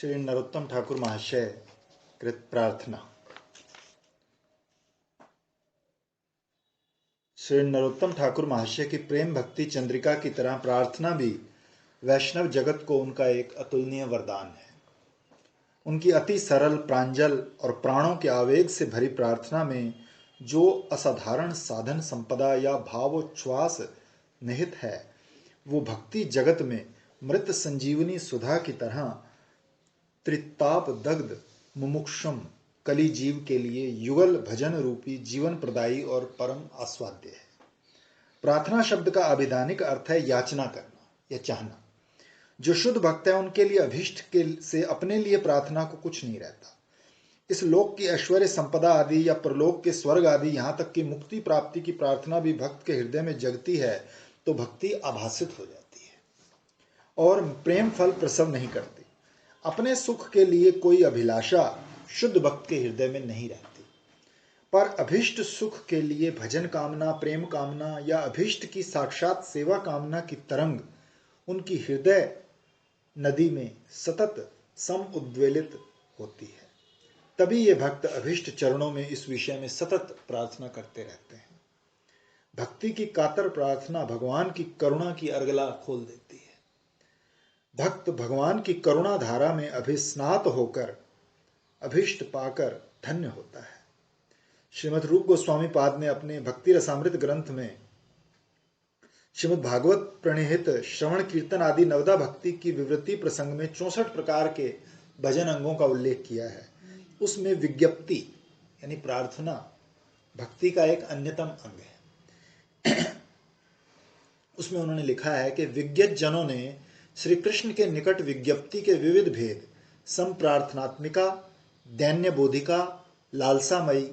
श्री नरोत्तम ठाकुर महाशय कृत प्रार्थना। श्री नरोत्तम ठाकुर महाशय की प्रेम भक्ति चंद्रिका की तरह प्रार्थना भी वैष्णव जगत को उनका एक अतुलनीय वरदान है। उनकी अति सरल, प्रांजल और प्राणों के आवेग से भरी प्रार्थना में जो असाधारण साधन संपदा या भावोच्छ्वास निहित है, वो भक्ति जगत में मृत संजीवनी सुधा की तरह त्रिताप दग्ध मुमुक्षुम कली जीव के लिए युगल भजन रूपी जीवन प्रदायी और परम आस्वाद्य है। प्रार्थना शब्द का अभिधानिक अर्थ है याचना करना या चाहना। जो शुद्ध भक्त है उनके लिए अभीष्ट के से अपने लिए प्रार्थना को कुछ नहीं रहता। इस लोक की ऐश्वर्य संपदा आदि या परलोक के स्वर्ग आदि, यहाँ तक कि मुक्ति प्राप्ति की प्रार्थना भी भक्त के हृदय में जगती है तो भक्ति आभासित हो जाती है और प्रेम फल प्रसव नहीं करती। अपने सुख के लिए कोई अभिलाषा शुद्ध भक्त के हृदय में नहीं रहती, पर अभीष्ट सुख के लिए भजन कामना, प्रेम कामना या अभीष्ट की साक्षात सेवा कामना की तरंग उनकी हृदय नदी में सतत सम उद्वेलित होती है। तभी ये भक्त अभीष्ट चरणों में इस विषय में सतत प्रार्थना करते रहते हैं। भक्ति की कातर प्रार्थना भगवान की करुणा की अर्गला खोल देती है। भक्त भगवान की करुणा धारा में अभिस्नात होकर अभीष्ट पाकर धन्य होता है। श्रीमद् रूप गोस्वामी पाद ने अपने भक्ति रसामृत ग्रंथ में श्रीमद् भागवत प्रणिहित श्रवण कीर्तन आदि नवदा भक्ति की विवृत्ति प्रसंग में 64 प्रकार के भजन अंगों का उल्लेख किया है। उसमें विज्ञप्ति यानी प्रार्थना भक्ति का एक अन्यतम अंग है। उसमें उन्होंने लिखा है कि विज्ञत जनों ने श्री कृष्ण के निकट विज्ञप्ति के विविध भेद संप्रार्थनात्मिका, दैन्य बोधिका, लालसामयी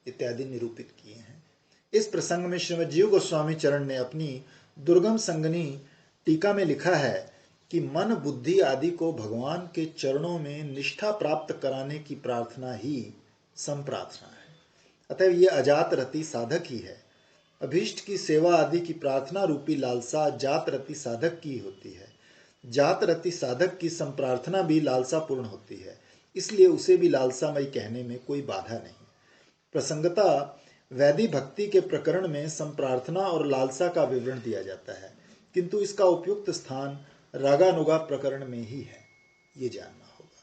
इत्यादि निरूपित किए हैं। इस प्रसंग में श्रीमद् जीव गोस्वामी चरण ने अपनी दुर्गम संगनी टीका में लिखा है कि मन बुद्धि आदि को भगवान के चरणों में निष्ठा प्राप्त कराने की प्रार्थना ही संप्रार्थना है। अतः ये अजात रति साधक ही है। अभीष्ट की सेवा आदि की प्रार्थना रूपी लालसा जात रति साधक की होती है। जात रति साधक की संप्रार्थना भी लालसा पूर्ण होती है, इसलिए उसे भी लालसामयी कहने में कोई बाधा नहीं। प्रसंगता वैदिक भक्ति के प्रकरण में संप्रार्थना और लालसा का विवरण दिया जाता है, किंतु इसका उपयुक्त स्थान रागानुगा प्रकरण में ही है, ये जानना होगा।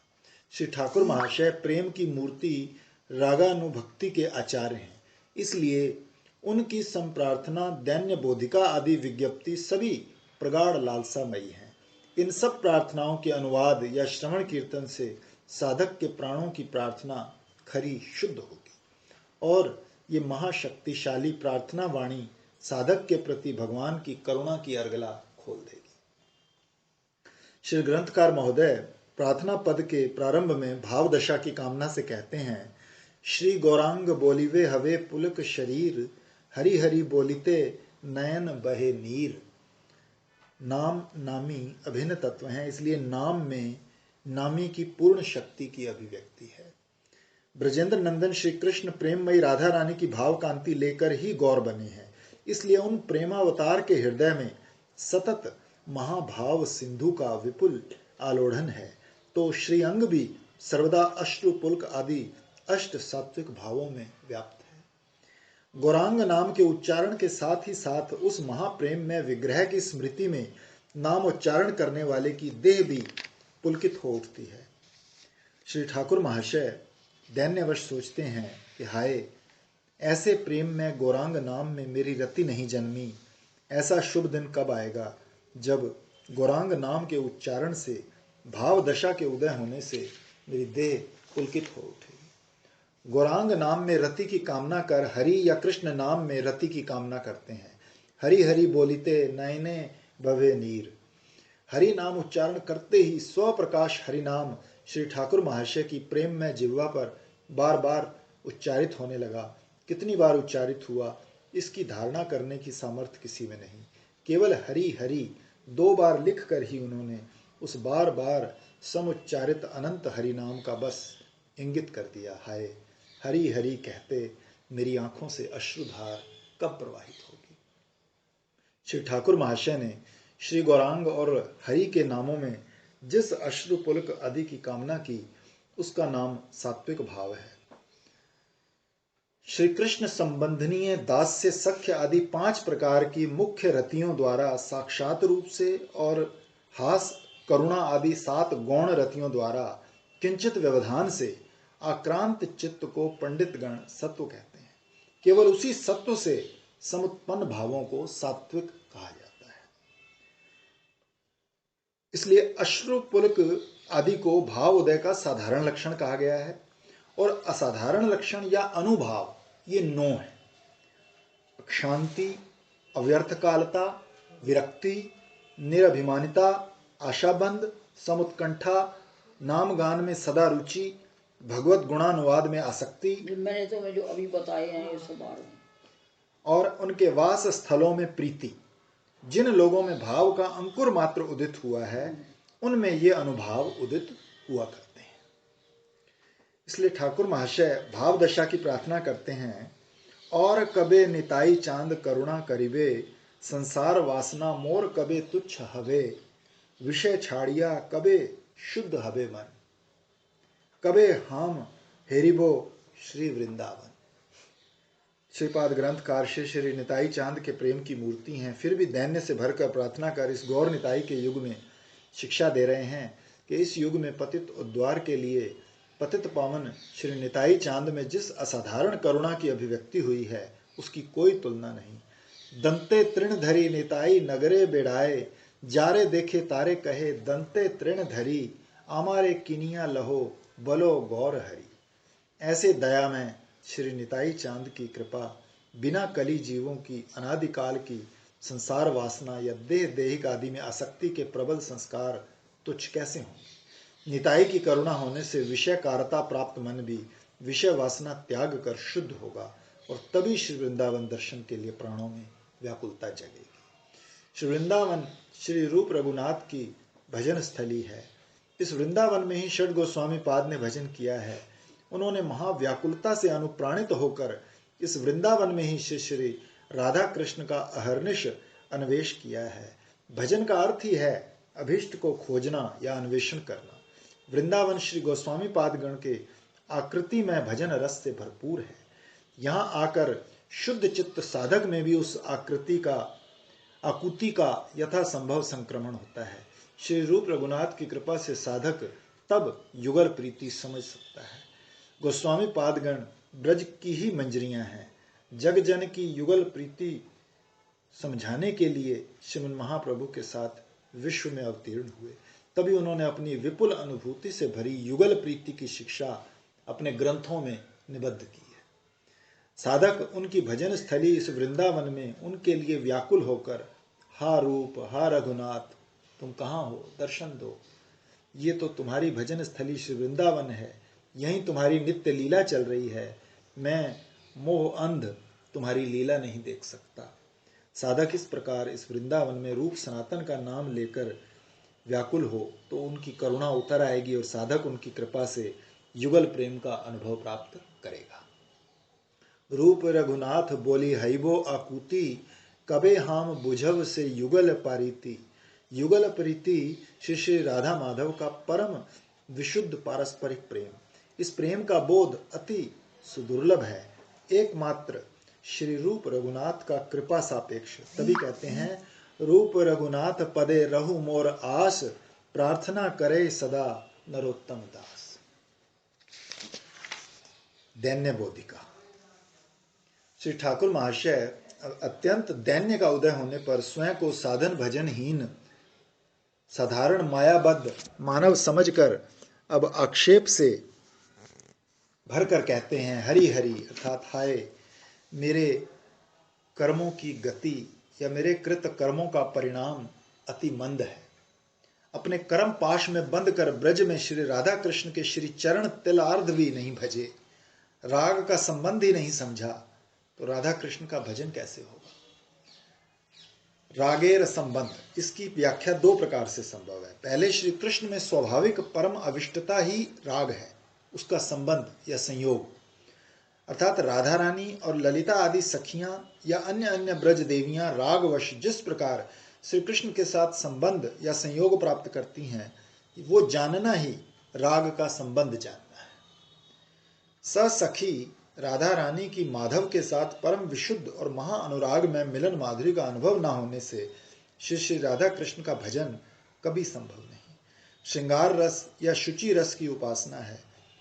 श्री ठाकुर महाशय प्रेम की मूर्ति रागानुभक्ति के आचार्य हैं, इसलिए उनकी संप्रार्थना, दैन्य बोधिका आदि विज्ञप्ति सभी प्रगाढ़ लालसामयी हैं। इन सब प्रार्थनाओं के अनुवाद या श्रवण कीर्तन से साधक के प्राणों की प्रार्थना खरी शुद्ध होगी और ये महाशक्तिशाली प्रार्थना वाणी साधक के प्रति भगवान की करुणा की अर्गला खोल देगी। श्री ग्रंथकार महोदय प्रार्थना पद के प्रारंभ में भाव दशा की कामना से कहते हैं, श्री गौरांग बोलिवे हवे पुलक शरीर, हरि हरि बोलिते नयन बहे नीर। नाम नामी अभिन्न तत्व हैं, इसलिए नाम में नामी की पूर्ण शक्ति की अभिव्यक्ति है। ब्रजेंद्र नंदन श्री कृष्ण प्रेममयी राधा रानी की भाव कांति लेकर ही गौर बने हैं, इसलिए उन प्रेमावतार के हृदय में सतत महाभाव सिंधु का विपुल आलोढ़न है। तो श्री अंग भी सर्वदा अश्रु पुल्क आदि अष्ट सात्विक भावों में व्याप्त है। गौरांग नाम के उच्चारण के साथ ही साथ उस महाप्रेम में विग्रह की स्मृति में नाम उच्चारण करने वाले की देह भी पुलकित हो उठती है। श्री ठाकुर महाशय दैन्यवश सोचते हैं कि हाय, ऐसे प्रेम में गौरांग नाम में मेरी रति नहीं जन्मी। ऐसा शुभ दिन कब आएगा जब गौरांग नाम के उच्चारण से, भाव दशा के उदय होने से मेरी देह पुलकित हो उठेगी। गौरांग नाम में रति की कामना कर हरि या कृष्ण नाम में रति की कामना करते हैं। हरि हरि बोलिते नयने भवे नीर। हरि नाम उच्चारण करते ही स्वप्रकाश हरि नाम श्री ठाकुर महाशय की प्रेम में जिह्वा पर बार बार उच्चारित होने लगा। कितनी बार उच्चारित हुआ इसकी धारणा करने की सामर्थ्य किसी में नहीं। केवल हरि हरि 2 बार लिख कर ही उन्होंने उस बार बार समुच्चारित अनंत हरि नाम का बस इंगित कर दिया। हाय, हरि हरि कहते मेरी आंखों से अश्रुधार कब प्रवाहित होगी। श्री ठाकुर महाशय ने श्री गौरांग और हरि के नामों में जिस अश्रु पुलक आदि की कामना की उसका नाम सात्विक भाव है। श्री कृष्ण संबंधनीय दास्य सख्य आदि 5 प्रकार की मुख्य रतियों द्वारा साक्षात रूप से और हास करुणा आदि 7 गौण रतियों द्वारा किंचित व्यवधान से आक्रांत चित्त को पंडित गण सत्व कहते हैं। केवल उसी सत्व से समुत्पन्न भावों को सात्विक कहा जाता है। इसलिए अश्रु पुलक आदि को भाव उदय का साधारण लक्षण कहा गया है और असाधारण लक्षण या अनुभाव ये 9 है। शांति, अव्यर्थकालता, विरक्ति, निरभिमानिता, आशाबंध, समुत्कंठा, नाम गान में सदा रुचि, भगवत गुणानुवाद में आसक्ति, मैंने तो जो अभी बताए हैं ये सब आ रहे हैं, और उनके वास स्थलों में प्रीति। जिन लोगों में भाव का अंकुर मात्र उदित हुआ है उनमें ये अनुभाव उदित हुआ करते हैं। इसलिए ठाकुर महाशय भाव दशा की प्रार्थना करते हैं, और कबे निताई चांद करुणा करिबे, संसार वासना मोर कबे तुच्छ हवे, विषय छाड़िया कबे शुद्ध हवे मन, कबे हम हेरिबो श्री वृंदावन। श्रीपाद ग्रंथकार श्री निताई चांद के प्रेम की मूर्ति हैं, फिर भी दैन्य से भरकर प्रार्थना कर इस गौर निताई के युग में शिक्षा दे रहे हैं कि इस युग में पतित उद्धार के लिए पतित पावन श्री निताई चांद में जिस असाधारण करुणा की अभिव्यक्ति हुई है उसकी कोई तुलना नहीं। दंते तृण धरी निताई नगरे बेड़ाए, जारे देखे तारे कहे दंते तृण धरी, आमारे किनिया लहो बलो गौर हरि। ऐसे दया में श्री निताई चांद की कृपा बिना कली जीवों की अनादिकाल की संसार वासना या देह देहिक आदि में आसक्ति के प्रबल संस्कार तुच्छ कैसे होंगे। निताई की करुणा होने से विषय कारता प्राप्त मन भी विषय वासना त्याग कर शुद्ध होगा और तभी श्री वृंदावन दर्शन के लिए प्राणों में व्याकुलता जगेगी। श्री वृंदावन श्री रूप रघुनाथ की भजन स्थली है। इस वृंदावन में ही षड गोस्वामी पाद ने भजन किया है। उन्होंने महाव्याकुलता से अनुप्राणित होकर इस वृंदावन में ही श्री राधा कृष्ण का अहर्निश अन्वेष किया है। भजन का अर्थ ही है अभिष्ट को खोजना या अन्वेषण करना। वृंदावन श्री गोस्वामी पादगण के आकृति में भजन रस से भरपूर है। यहाँ आकर शुद्ध चित्त साधक में भी उस आकुति का यथा संभव संक्रमण होता है। श्री रूप रघुनाथ की कृपा से साधक तब युगल प्रीति समझ सकता है। गोस्वामी पादगण ब्रज की ही मंजरियां हैं। जग जन की युगल प्रीति समझाने के लिए श्रीमन महाप्रभु के साथ विश्व में अवतीर्ण हुए। तभी उन्होंने अपनी विपुल अनुभूति से भरी युगल प्रीति की शिक्षा अपने ग्रंथों में निबद्ध की है। साधक उनकी भजन स्थली इस वृंदावन में उनके लिए व्याकुल होकर हा रूप हा रघुनाथ तुम कहाँ हो, दर्शन दो। ये तो तुम्हारी भजन स्थली श्री वृंदावन है, यहीं तुम्हारी नित्य लीला चल रही है। मैं मोह अंध तुम्हारी लीला नहीं देख सकता। साधक इस प्रकार इस वृंदावन में रूप सनातन का नाम लेकर व्याकुल हो तो उनकी करुणा उतर आएगी और साधक उनकी कृपा से युगल प्रेम का अनुभव प्राप्त करेगा। रूप रघुनाथ बोली हईबो आकुति, कबे हम बुझव से युगल पारीति। युगल प्रीति श्री श्री राधा माधव का परम विशुद्ध पारस्परिक प्रेम। इस प्रेम का बोध अति सुदुर्लभ है। एकमात्र श्री रूप रघुनाथ का कृपा सापेक्ष। तभी कहते हैं रूप रघुनाथ पदे रहु मोर आस, प्रार्थना करे सदा नरोत्तम दास। दैन्य बोधिका। श्री ठाकुर महाशय अत्यंत दैन्य का उदय होने पर स्वयं को साधन भजनहीन साधारण मायाबद्ध मानव समझकर अब आक्षेप से भरकर कहते हैं हरि हरि, अर्थात हाय मेरे कर्मों की गति या मेरे कृत कर्मों का परिणाम अति मंद है। अपने कर्म पाश में बंद कर ब्रज में श्री राधा कृष्ण के श्री चरण तिलार्ध भी नहीं भजे, राग का संबंध ही नहीं समझा, तो राधा कृष्ण का भजन कैसे होगा। रागेर संबंध, इसकी व्याख्या 2 प्रकार से संभव है। पहले श्री कृष्ण में स्वाभाविक परम अविष्टता ही राग है, उसका संबंध या संयोग, अर्थात राधा रानी और ललिता आदि सखियां या अन्य अन्य ब्रज देवियां रागवश जिस प्रकार श्री कृष्ण के साथ संबंध या संयोग प्राप्त करती हैं, वो जानना ही राग का संबंध जानना है। सखी राधा रानी की माधव के साथ परम विशुद्ध और महा अनुराग में मिलन माधुरी का अनुभव न होने से श्री श्री राधा कृष्ण का भजन कभी संभव नहीं। श्रृंगार रस या शुचि रस की उपासना है,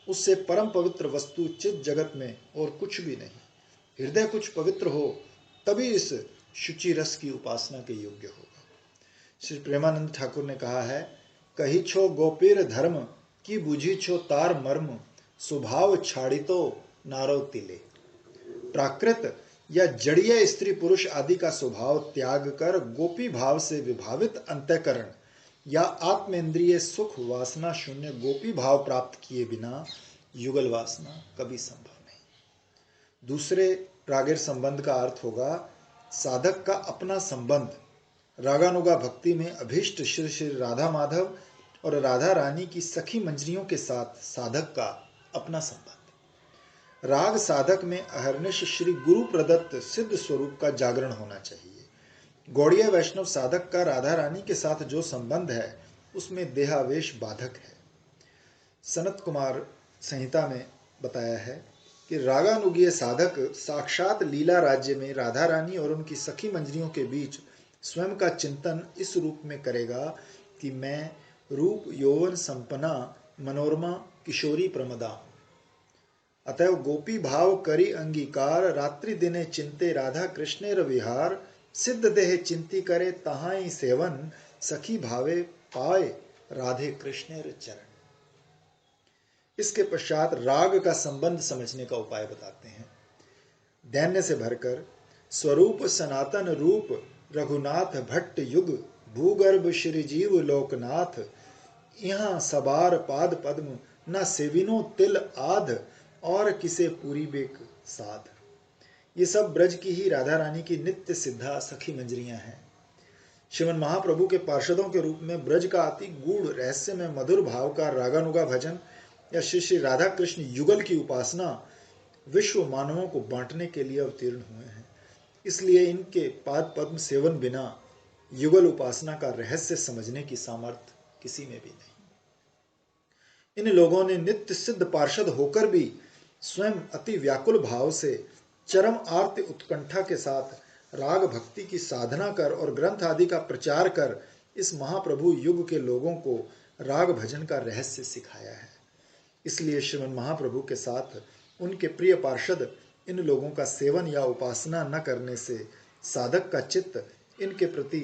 उससे परम पवित्र वस्तु चित जगत में और कुछ भी नहीं। हृदय कुछ पवित्र हो तभी इस शुचि रस की उपासना के योग्य होगा। श्री प्रेमानंद ठाकुर ने कहा है, कही छो गोपीर धर्म की बुझी छो तार मर्म, स्वभाव छाड़ी तो नारो तिले। प्राकृत या जड़ीय स्त्री पुरुष आदि का स्वभाव त्याग कर गोपी भाव से विभावित अंतःकरण या आत्मेंद्रिय सुख वासना शून्य गोपी भाव प्राप्त किए बिना युगल वासना कभी संभव नहीं। दूसरे रागेर संबंध का अर्थ होगा साधक का अपना संबंध। रागानुगा भक्ति में अभीष्ट श्री श्री राधा माधव और राधा रानी की सखी मंजरियों के साथ साधक का अपना संबंध। राग साधक में अहर्निश श्री गुरु प्रदत्त सिद्ध स्वरूप का जागरण होना चाहिए। गौड़ीय वैष्णव साधक का राधा रानी के साथ जो संबंध है उसमें देहावेश बाधक है। सनत कुमार संहिता में बताया है कि रागानुगीय साधक साक्षात लीला राज्य में राधा रानी और उनकी सखी मंजरियों के बीच स्वयं का चिंतन इस रूप में करेगा कि मैं रूप यौवन संपन्ना मनोरमा किशोरी प्रमदा। अतएव गोपी भाव करी अंगीकार, रात्रि दिने चिंते राधा कृष्णेर विहार, सिद्ध देह चिंती करे तहाई सेवन, सखी भावे पाए राधे कृष्णेर चरण। इसके पश्चात राग का संबंध समझने का उपाय बताते हैं। दैन्य से भरकर स्वरूप सनातन रूप रघुनाथ भट्ट युग, भूगर्भ श्री जीव लोकनाथ, यहाँ सबार पाद पद्म न सेविनो तिल आध, और किसे पूरी बेक साध। ये सब ब्रज की ही राधा रानी की नित्य सिद्धा सखी मंजरियां हैं। श्रीमन महाप्रभु के पार्षदों के रूप में ब्रज का अति गूढ़ रहस्य में मधुर भाव का रागानुगा भजन या श्री श्री राधा कृष्ण युगल की उपासना विश्व मानवों को बांटने के लिए अवतीर्ण हुए हैं। इसलिए इनके पाद पद्म सेवन बिना युगल उपासना का रहस्य समझने की सामर्थ्य किसी में भी नहीं। इन लोगों ने नित्य सिद्ध पार्षद होकर भी स्वयं अति व्याकुल भाव से चरम आर्ति उत्कंठा के साथ राग भक्ति की साधना कर और ग्रंथ आदि का प्रचार कर इस महाप्रभु युग के लोगों को राग भजन का रहस्य सिखाया है। इसलिए श्रीमन महाप्रभु के साथ उनके प्रिय पार्षद इन लोगों का सेवन या उपासना न करने से साधक का चित्त इनके प्रति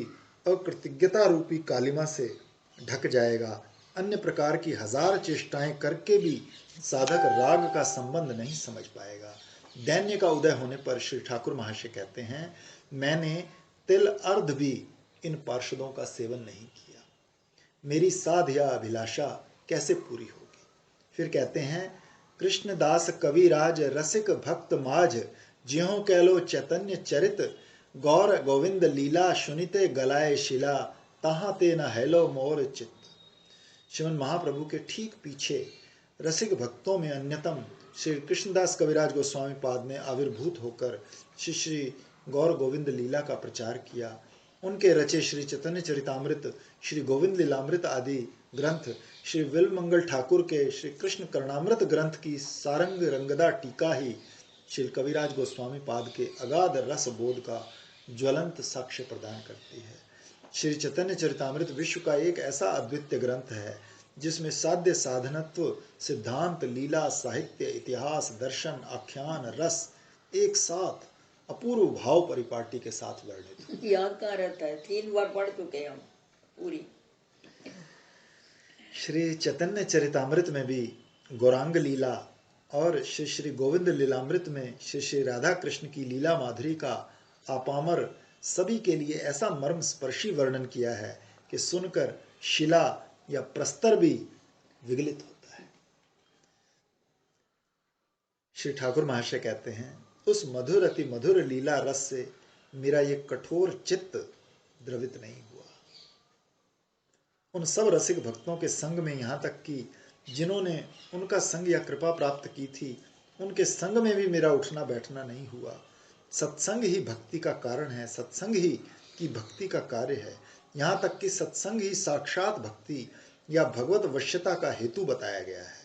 अकृतज्ञता रूपी कालिमा से ढक जाएगा। अन्य प्रकार की हजार चेष्टाएं करके भी साधक राग का संबंध नहीं समझ पाएगा। दैन्य का उदय होने पर श्री ठाकुर महाशय कहते हैं, मैंने तिल अर्ध भी इन पार्षदों का सेवन नहीं किया, मेरी साध या अभिलाषा कैसे पूरी होगी। फिर कहते हैं, कृष्णदास कविराज रसिक भक्त माझ, ज्यों कैलो चैतन्य चरित, गौर गोविंद लीला सुनिते गलाए शिला, तहाँ ते न हैलो मोर चित्त। श्रीमन महाप्रभु के ठीक पीछे रसिक भक्तों में अन्यतम श्री कृष्णदास कविराज गोस्वामी पाद ने आविर्भूत होकर श्री श्री गौर गोविंद लीला का प्रचार किया। उनके रचे श्री चैतन्य चरितामृत, श्री गोविंद लीलामृत आदि ग्रंथ, श्री विल्वमंगल ठाकुर के श्री कृष्ण कर्णामृत ग्रंथ की सारंग रंगदा टीका ही श्री कविराज गोस्वामी पाद के अगाध रस बोध का ज्वलंत साक्ष्य प्रदान करती है। श्री चैतन्य चरितामृत विश्व का एक ऐसा अद्वितीय ग्रंथ है जिसमें साध्य साधनत्व सिद्धांत लीला साहित्य इतिहास दर्शन आख्यान रस एक साथ अपूर्व भाव परिपाटी के साथ वर्णित। याद कहाँ रहता है, 3 बार पढ़ चुके हम पूरी। श्री चैतन्य चरितामृत में भी गौरांग लीला और श्री श्री गोविंद लीलामृत में श्री श्री राधा कृष्ण की लीला माधुरी का आपामर सभी के लिए ऐसा मर्म स्पर्शी वर्णन किया है कि सुनकर शिला या प्रस्तर भी विगलित होता है। श्री ठाकुर महाशय कहते हैं, उस मधुर अति मधुर लीला रस से मेरा ये कठोर चित्त द्रवित नहीं हुआ। उन सब रसिक भक्तों के संग में, यहाँ तक कि जिन्होंने उनका संग या कृपा प्राप्त की थी, उनके संग में भी मेरा उठना बैठना नहीं हुआ। सत्संग ही भक्ति का कारण है, सत्संग ही की भक्ति का कार्य है। यहाँ तक कि सत्संग ही साक्षात भक्ति या भगवत वश्यता का हेतु बताया गया है।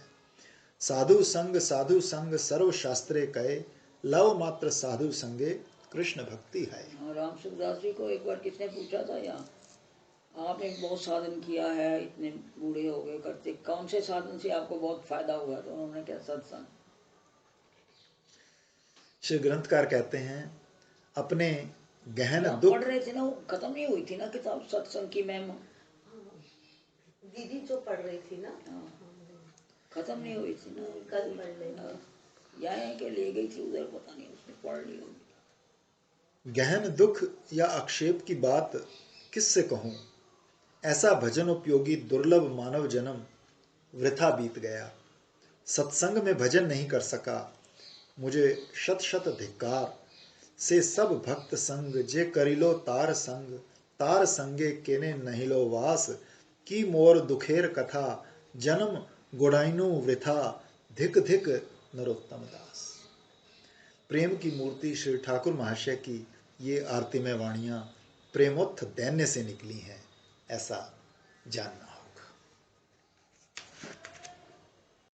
साधु संग सर्व शास्त्रे कहे, लव मात्र साधु संगे कृष्ण भक्ति है। राम सुखदास जी को एक बार किसने पूछा था, यहाँ आपने बहुत साधन किया है, इतने बूढ़े हो गए, करते कौन से साधन से आपको बहुत फायदा हुआ? तो उन्होंने क्या, सत्संग। श्री ग्रंथकार कहते हैं अपने गहन आप दुख पढ़ रहे थे ना, वो खत्म नहीं हुई थी ना किताब सत्संग की महिमा? दीदी जो पढ़ रही थी ना, खत्म नहीं हुई थी ना, कल पढ़ लेंगे। यहाँ के ले गई थी उधर, पता नहीं उसने पढ़ ली होगी। गहन दुख या आक्षेप की बात किससे कहूं, ऐसा भजन उपयोगी दुर्लभ मानव जन्म वृथा बीत गया। सत्संग में भजन नहीं कर सका, मुझे शत शत धिक्कार। से सब भक्त संग जे करिलो तार संगे केने नहिलो वास। की मोर दुखेर कथा जन्म गुड़ाइनु वृथा, धिक धिक नरोत्तम दास। प्रेम की मूर्ति श्री ठाकुर महाशय की ये आरतीमय वाणियां प्रेमोत्थ दैन्य से निकली हैं, ऐसा जानना।